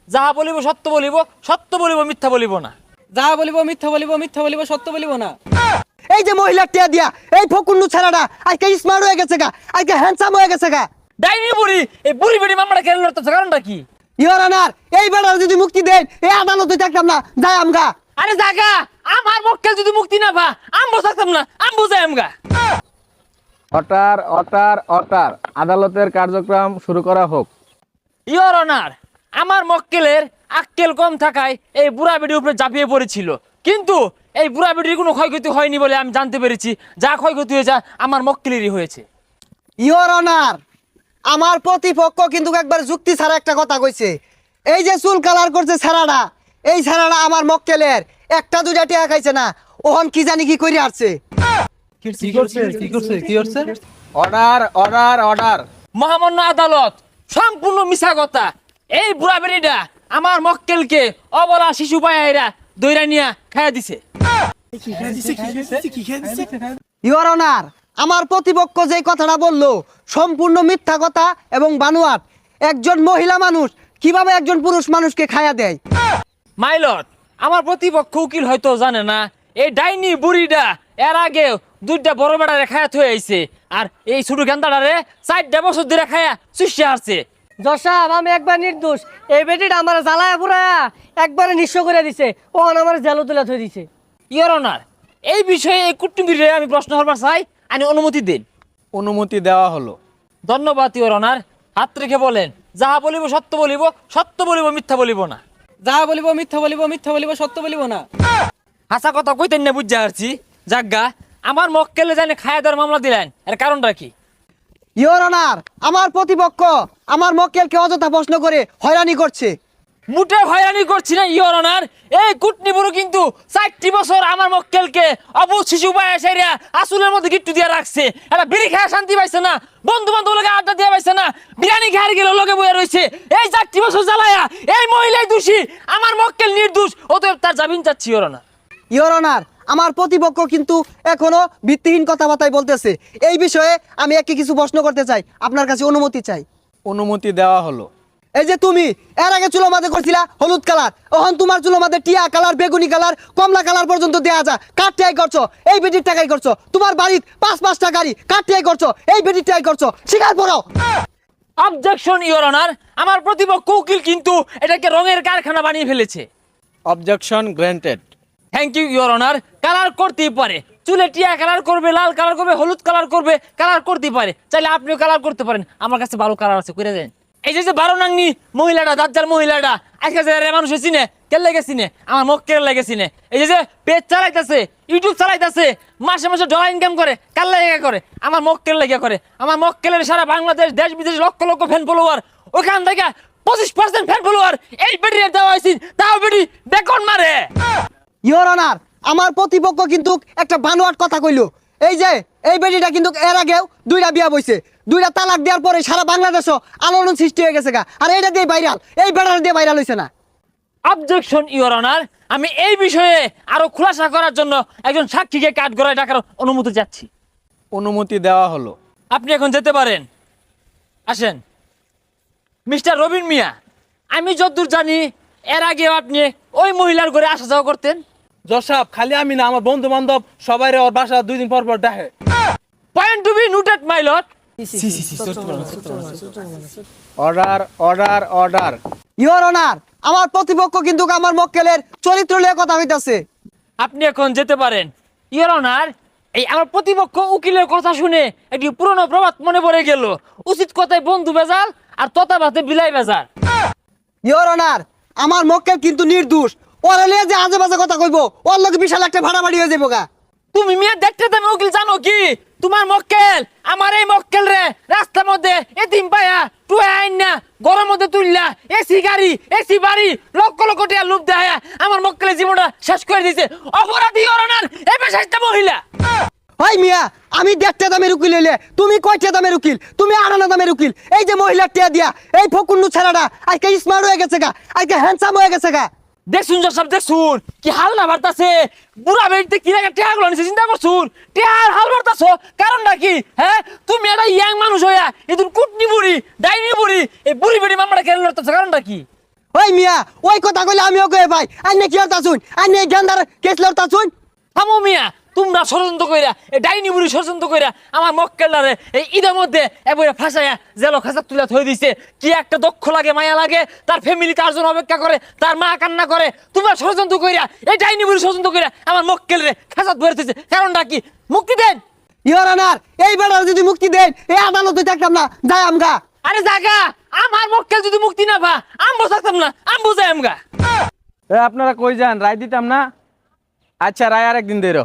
যাহা বলিব সত্য বলিব, সত্য বলিব মিথ্যা বলিব না। যাহা বলিব মিথ্যা বলিব, মিথ্যা বলিব সত্য বলিব না। এই যে মহিলার টিয়া দিয়া এই ফকুন্নু ছেলেটা আজকে স্মার্ট হয়ে গেছে গা, আজকে হ্যান্ডসাম হয়ে গেছে গা। ডাইনি বুড়ি, এই বুড়ি বেড়ি মামলাটা কেন লড়তেছে, কারণটা কি? ইওর অনার, এই বেটার যদি মুক্তি দেন এই আদালতে থাকতাম না, যাই আমগা। আরে জাগা, আমার মক্কেল যদি মুক্তি না পা আমবো থাকতাম না, আমবো যাই আমগা। অর্ডার অর্ডার অর্ডার, আদালতের কার্যক্রম শুরু করা হোক। ইওর অনার, আমার মক্কেলের আক্কেল কম থাকায় এই বুড়া বেডির উপরে ঝাঁপিয়ে পড়েছিল, কিন্তু এই বুড়া বেডির কোনো ক্ষয়ক্ষতি হয়নি বলে আমি জানতে পেরেছি। যা ক্ষয়ক্ষতি হয়েছে আমার মক্কেলেরই হয়েছে। ইওর অনার, আমার প্রতিপক্ষ কিন্তু একবার যুক্তি ছাড়া একটা কথা কইছে। এই যে চুল কালার করছে ছাড়াটা, এই ছাড়াটা আমার মক্কেলের একটা দুইটা টিয়া খাইছে না, ওহন কি জানি কি করে আসছে। Order order order. মহামান্য আদালত, সম্পূর্ণ মিছা কথা। এই বুড়া বেড়িটা আমার মক্কেলকে অবলা শিশু পায়রা দইরা নিয়া খাইয়া দিছে। ইওর অনার, আমার প্রতিপক্ষ যে কথাটা বললো সম্পূর্ণ মিথ্যা কথা এবং বানোয়াট। একজন মহিলা মানুষ কিভাবে একজন পুরুষ মানুষকে খায়া দেয়? মাইলট, আমার প্রতিপক্ষ উকিল হয়তো জানে না, এই ডাইনি বুড়িটা এর আগে দুইটা বড় বেড়ারে খায়া থয়ে আইছে, আর এই ছোট গেন্দাটারে 4 বছর ধরে খায়া চুষে আসছে। জজ সাহেব, আমি একবার নির্দোষ। এই বেটিটা আমার জ্বালায়া পুরায়া একবারে নিঃস্ব করে দিছে, ও আমার জেলো তুলে থই দিছে। ইওর অনার, এই বিষয়ে এই কুটুম্বিরে আমি প্রশ্ন করবার চাই, আমি অনুমতি দিন। অনুমতি দেওয়া হলো। ধন্যবাদ ইওর অনার। হাত রেখে বলেন, যাহা বলিব সত্য বলিব, সত্য বলিব মিথ্যা বলিব না। যাহা বলিব মিথ্যা বলিব, মিথ্যা বলিব সত্য বলিব না। হাসা কথা কইতেন না, বুঝা আসছি। যাজ্ঞা, আমার মক্কেলে জানে খায়া দেওয়ার মামলা দিলেন, এর কারণটা কি? ইওর অনার, আমার প্রতিপক্ষ আমার মক্কেলকে অযথা প্রশ্ন করে হয়রানি করছে। মুটে হয়রানি করছি না ইওর অনার। এই কুটনি বুড়ো কিন্তু 4 বছর আমার মক্কেলকে অবুঝ শিশু পায়রা আসলের মধ্যে গিট্টু দিয়ে রাখছে। এটা বিড়ি খায় শান্তি পাইছে না, বন্ধু বান্ধব লোকে আড্ডা দিয়ে পাইছে না, বিরিয়ানি খায় গেল লোকে বয়ে রয়েছে। এই 4 বছর জ্বালায়া এই মহিলাই দোষী, আমার মক্কেল নির্দোষ, অতএব তার জামিন চাচ্ছি ইওর অনার। ইওর অনার, আমার প্রতিপক্ষ কিন্তু এখনো ভিত্তিহীন কথাবার্তায় বলতেছে। এই বিষয়ে আমি একে কিছু প্রশ্ন করতে চাই, আপনার কাছে অনুমতি চাই। অনুমতি দেওয়া হলো। এই যে তুমি এর আগে চুলো মাঝে করছিলা হলুদ কালার, এখন তোমার চুলো মাঝে টিয়া কালার, বেগুনি কালার, কমলা কালার পর্যন্ত দেয়া যায়। কার টিয়াই করছো? এই বেটির টাকাই করছো। তোমার বাড়ির 5-5টা গাড়ি, কার টিয়াই করছো? এই বেটির টিয়াই করছো। স্বীকার করো। অবজেকশন ইওর অনার, আমার প্রতিপক্ষ উকিল কিন্তু এটাকে রঙের কারখানা বানিয়ে ফেলেছে। Objection granted. Thank you your honour. Colour করতেই পারে, চুলে টিয়া কালার করবে, লাল কালার করবে, হলুদ কালার করবে, কালার করতেই পারে। চাইলে আপনিও কালার করতে পারেন, আমার কাছে ভালো কালার আছে, করে দেন। এই যে 12 নাংনি মহিলাটা, দাজ্জাল মহিলাটা, আজকে যে মানুষ চিনে, কে লেগে চিনে? আমার মক্কেল লেগে চিনে। এই যে পেজ চালাইতেছে, ইউটিউব চালাইতেছে, মাসে মাসে ডলার ইনকাম করে, কার লেগে করে? আমার মক্কেল লেগে করে। আমার মক্কেলের সারা বাংলাদেশ, দেশ বিদেশ লক্ষ লক্ষ ফ্যান ফলোয়ার, ওখান থেকে 25% ফ্যান ফলোয়ার এই বেটির দেওয়া হয়েছে, তাও বেটি বেকন মারে। ইওর অনার, আমার প্রতিপক্ষ কিন্তু একটা বানোয়াট কথা কইলো। এই যে এই বেটিটা কিন্তু এর আগেও 2টা বিয়া বইছে, 2টা তালাক দেওয়ার পরে সারা বাংলাদেশও আলোড়ন সৃষ্টি হয়ে গেছে গা। আর এইটা দিয়ে ভাইরাল, এই বেটার দিয়ে ভাইরাল হইছে না। অবজেকশন ইওর অনার, আমি এই বিষয়ে আরো খুলাসা করার জন্য একজন সাক্ষীকে কাঠগড়ায় ডাকার অনুমতি চাচ্ছি। অনুমতি দেওয়া হলো। আপনি এখন যেতে পারেন, আসেন। মিস্টার রবিন মিয়া, আমি যতদূর জানি এর আগেও আপনি ওই মহিলার ঘরে আসা যাওয়া করতেন। জজ সাহেব, খালি আমি না, আমার বন্ধু বান্ধব সবাই ওর বাসা 2 দিন পর পর ডাকে। Point to be noted my lord. Order order order. Your honour, আমার প্রতিপক্ষ কিন্তু আমার মক্কেলের চরিত্র নিয়ে কথা হইতাছে। আপনি এখন যেতে পারেন। ইওর অনার, এই আমার প্রতিপক্ষ উকিলের কথা শুনে একটি পুরনো প্রবাদ মনে পড়ে গেল, উচিত কথায় বন্ধু বেজাল আর তথাবাতে বিলাই বেজাল। ইওর অনার, আমার মক্কেল কিন্তু নির্দোষ। ওর লিয়ে যে আজে বাজে কথা কইবো, ওর লোকে বিশাল একটা ভাড়াবাড়ি হয়ে যাবো গা। তুমি মিয়া দেখতে তুমি উকিল জানো কি? তোমার মক্কেল আমার এই মক্কেল রে রাস্তার মধ্যে এতিম পায়া টুয়ে আইন না, গরম মধ্যে তুললা, এসি গাড়ি, এসি বাড়ি, লক্ষ লক্ষ টাকা লুপ দেয়া আমার মক্কেলের জীবনটা শেষ করে দিয়েছে। অপরাধী ইওর অনার, এই পেশাটা মহিলা। ভাই মিয়া, আমি 1.5 দামের উকিল হইলে তুমি কয়টা দামের উকিল? তুমি 8 দামের উকিল। এই যে মহিলার টিয়া দিয়া এই ফকুন্নু ছেলেটা আজকে স্মার্ট হয়ে গেছে গা, আজকে হ্যান্ডসাম হয়ে গেছে গা। দেখুন সব দেখুন কি হাল না বাড়তাছে। বুড়া বেড়িতে কি লাগে টেহা গুলো নিছে, চিন্তা করছুন? টেহার হাল বাড়তাছ, কারণটা কি? হ্যাঁ, তুমি একটা ইয়াং মানুষ হইয়া এদিন কুটনি বুড়ি, ডাইনি বুড়ি, এই বুড়ি বেড়ি মামলাটা কেন লড়তেছ, কারণটা কি? ওই মিয়া ওই কথা কইলে আমিও কয়ে ভাই আইনে কি হতা শুন আইনে গেন্দার কেস লড়তা শুন থামো মিয়া, তোমরা ষড়যন্ত্র কইরা এই ডাইনি বুড়ি ষড়যন্ত্র কইরা আমার মক্কেলদারে এই ঈদের মধ্যে এবারে ফাঁসাইয়া জেলো খাঁচা তুলে থই দিছে। কি একটা দক্ষ লাগে, মায়া লাগে, তার ফ্যামিলি তার জন্য অপেক্ষা করে, তার মা কান্না করে। তোমরা ষড়যন্ত্র কইরা এই ডাইনি বুড়ি ষড়যন্ত্র কইরা আমার মক্কেলরে খাঁচা ধরে দিছে। কারণটা কি? মুক্তি দেন। ইওর অনার এই বেটার যদি মুক্তি দেন এই আদালতে থাকতাম না যাই আমগা। আরে জাগা, আমার মক্কেল যদি মুক্তি না পা আমবো থাকতাম না, আমবো যাই আমগা। আপনারা কই যান? রায় দিতাম না? আচ্ছা রায় আরেকদিন দেরো।